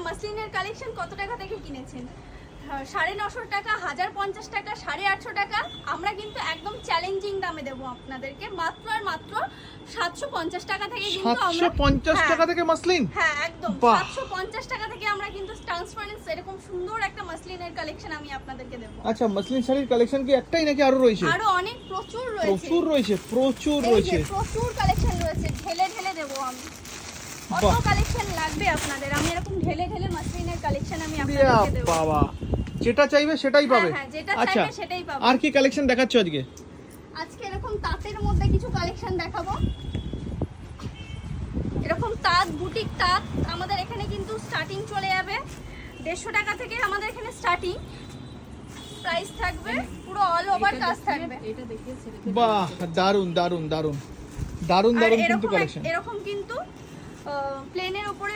মাসলিনের collection কত টাকা থেকে কিনেছেন? 950 টাকা, 1050 টাকা, 850 টাকা। আমরা কিন্তু একদম চ্যালেঞ্জিং দামে দেবো আপনাদেরকে, মাত্র আর মাত্র 750 টাকা থেকে কিন্তু আমরা 750 টাকা থেকে মাসলিন। হ্যাঁ একদম বাহ। 750 টাকা থেকে আমরা কিন্তু ট্রান্সপারেন্স এরকম সুন্দর একটা মাসলিনের কালেকশন আমি আপনাদেরকে দেবো। আচ্ছা, মাসলিন শাড়ির কালেকশন কি একটাই নাকি আরো রয়েছে? আরো অনেক প্রচুর রয়েছে, প্রচুর রয়েছে, প্রচুর এই যে রয়েছে। প্রচুর কালেকশন রয়েছে, ঢেলে ঢেলে দেবো আমি। কত বাহ। কালেকশন লাগবে আপনাদের, আমি এরকম ঢেলে ঢেলে মাসলিনের কালেকশন আমি ইয়া আপনাদেরকে দেবো। বাবা, যেটা চাইবে সেটাই পাবে। হ্যাঁ, যেটা আচ্ছা, চাইবে সেটাই পাবে। আর কি কালেকশন দেখাচ্ছ আজকে? আজকে এরকম তাঁতের মধ্যে কিছু কালেকশন দেখাবো। এরকম তাঁত, বুটিক তাঁত আমাদের এখানে কিন্তু স্টার্টিং চলে যাবে 150 টাকা থেকে। আমাদের এখানে স্টার্টিং প্রাইস থাকবে, পুরো অল ওভার কাজ থাকবে। বাহ, দারুন দারুন দারুন দারুন আর দারুন কিন্তু এরকম কালেকশন। এরকম কিন্তু প্লেনের উপরে